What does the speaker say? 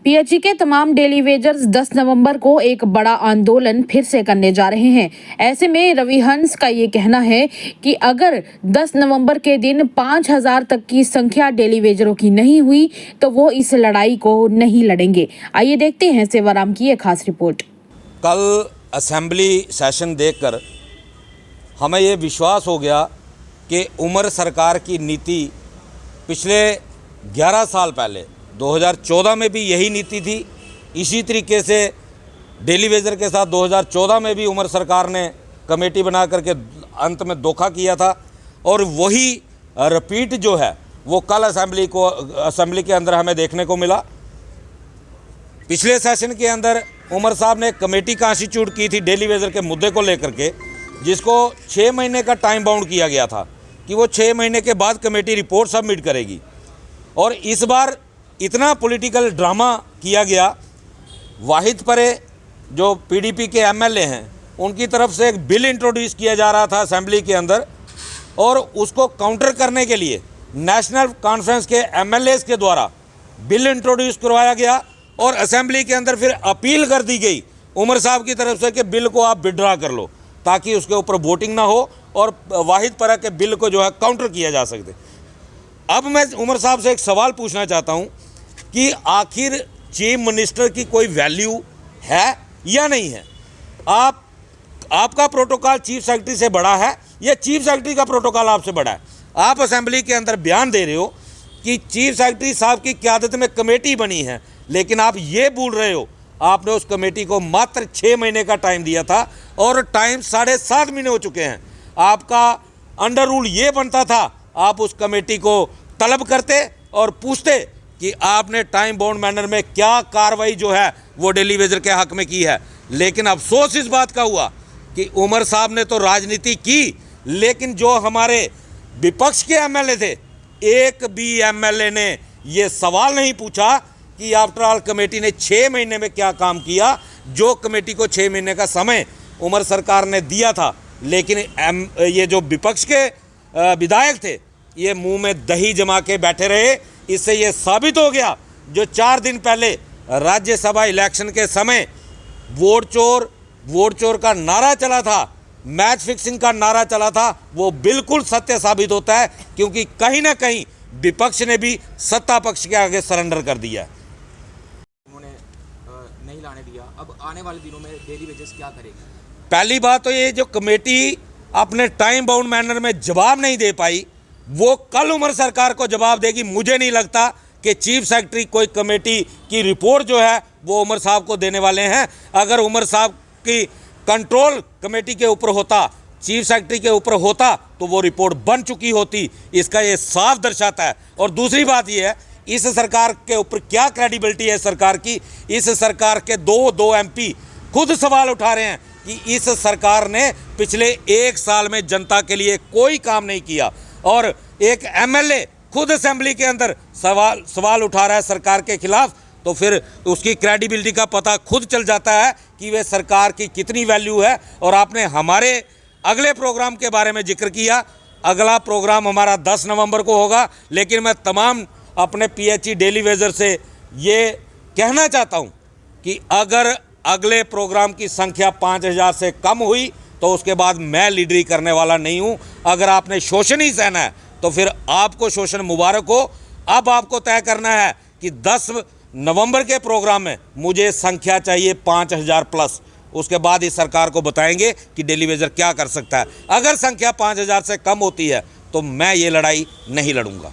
PHE के तमाम daily wagers 10 नवंबर को एक बड़ा आंदोलन फिर से करने जा रहे हैं। ऐसे में रवि हंस का ये कहना है कि अगर 10 नवंबर के दिन 5000 तक की संख्या डेली वेजरों की नहीं हुई तो वो इस लड़ाई को नहीं लड़ेंगे। आइए देखते हैं सेवाराम की एक खास रिपोर्ट। कल असेंबली सेशन देखकर हमें ये विश्वास हो गया कि उमर सरकार की नीति पिछले 11 साल पहले 2014 में भी यही नीति थी। इसी तरीके से डेली वेजर के साथ 2014 में भी उमर सरकार ने कमेटी बना करके अंत में धोखा किया था और वही रिपीट जो है वो कल असेंबली के अंदर हमें देखने को मिला। पिछले सेशन के अंदर उमर साहब ने एक कमेटी कॉन्स्टिट्यूट की थी डेली वेजर के मुद्दे को लेकर के, जिसको 6 महीने का टाइम बाउंड किया गया था कि वो 6 महीने के बाद कमेटी रिपोर्ट सबमिट करेगी। और इस बार इतना पॉलिटिकल ड्रामा किया गया। वाहिद परे जो पीडीपी के एमएलए हैं उनकी तरफ से एक बिल इंट्रोड्यूस किया जा रहा था असेंबली के अंदर और उसको काउंटर करने के लिए नेशनल कॉन्फ्रेंस के एमएलएस के द्वारा बिल इंट्रोड्यूस करवाया गया और असेंबली के अंदर फिर अपील कर दी गई उमर साहब की तरफ से कि बिल को आप विड्रॉ कर लो ताकि उसके ऊपर वोटिंग ना हो और वाहिद परा के बिल को जो है काउंटर किया जा सके। अब मैं उमर साहब से एक सवाल पूछना चाहता हूं कि आखिर चीफ मिनिस्टर की कोई वैल्यू है या नहीं है। आपका प्रोटोकॉल चीफ सेक्रेटरी से बड़ा है या चीफ सेक्रेटरी का प्रोटोकॉल आपसे बड़ा है? आप असेंबली के अंदर बयान दे रहे हो कि चीफ सेक्रेटरी साहब की क़यादत में कमेटी बनी है, लेकिन आप ये भूल रहे हो आपने उस कमेटी को मात्र 6 महीने का टाइम दिया था और टाइम 7.5 महीने हो चुके हैं। आपका अंडर रूल ये बनता था, आप उस कमेटी को तलब करते और पूछते कि आपने टाइम बाउंड मैनर में क्या कार्रवाई जो है वो डेली वेजर के हक में की है। लेकिन अफसोस इस बात का हुआ कि उमर साहब ने तो राजनीति की, लेकिन जो हमारे विपक्ष के एमएलए थे, एक भी एमएलए ने ये सवाल नहीं पूछा कि आफ्टर ऑल कमेटी ने 6 महीने में क्या काम किया। जो कमेटी को 6 महीने का समय उमर सरकार ने दिया था, लेकिन ये जो विपक्ष के विधायक थे ये मुंह में दही जमा के बैठे रहे। इससे ये साबित हो गया जो 4 दिन पहले राज्यसभा इलेक्शन के समय वोट चोर का नारा चला था, मैच फिक्सिंग का नारा चला था, वो बिल्कुल सत्य साबित होता है, क्योंकि कहीं ना कहीं विपक्ष ने भी सत्ता पक्ष के आगे सरेंडर कर दिया। उन्होंने नहीं लाने दिया। अब आने वाले दिनों में डेली वेजेस क्या करेगी? पहली बात तो ये जो कमेटी अपने टाइम बाउंड मैनर में जवाब नहीं दे पाई, वो कल उमर सरकार को जवाब देगी। मुझे नहीं लगता कि चीफ सेक्रेटरी कोई कमेटी की रिपोर्ट जो है वो उमर साहब को देने वाले हैं। अगर उमर साहब की कंट्रोल कमेटी के ऊपर होता, चीफ सेक्रेटरी के ऊपर होता, तो वो रिपोर्ट बन चुकी होती। इसका ये साफ दर्शाता है। और दूसरी बात ये है, इस सरकार के ऊपर क्या क्रेडिबिलिटी है सरकार की। इस सरकार के दो एमपी खुद सवाल उठा रहे हैं कि इस सरकार ने पिछले 1 साल में जनता के लिए कोई काम नहीं किया और एक एमएलए खुद असेंबली के अंदर सवाल उठा रहा है सरकार के खिलाफ, तो फिर उसकी क्रेडिबिलिटी का पता खुद चल जाता है कि वे सरकार की कितनी वैल्यू है। और आपने हमारे अगले प्रोग्राम के बारे में जिक्र किया। अगला प्रोग्राम हमारा 10 नवंबर को होगा, लेकिन मैं तमाम अपने पीएचई डेली वेजर से ये कहना चाहता हूँ कि अगर अगले प्रोग्राम की संख्या 5000 से कम हुई तो उसके बाद मैं लीडरी करने वाला नहीं हूँ। अगर आपने शोषण ही सहना है तो फिर आपको शोषण मुबारक हो। अब आपको तय करना है कि 10 नवंबर के प्रोग्राम में मुझे संख्या चाहिए 5000 प्लस। उसके बाद इस सरकार को बताएंगे कि डेली वेजर क्या कर सकता है। अगर संख्या 5000 से कम होती है तो मैं ये लड़ाई नहीं लड़ूंगा।